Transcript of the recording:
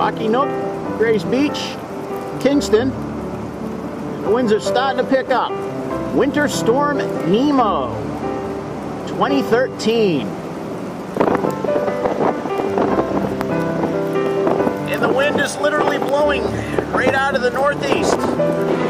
Rocky Nook, Grays Beach, Kingston. The winds are starting to pick up. Winter Storm Nemo, 2013. And the wind is literally blowing right out of the northeast.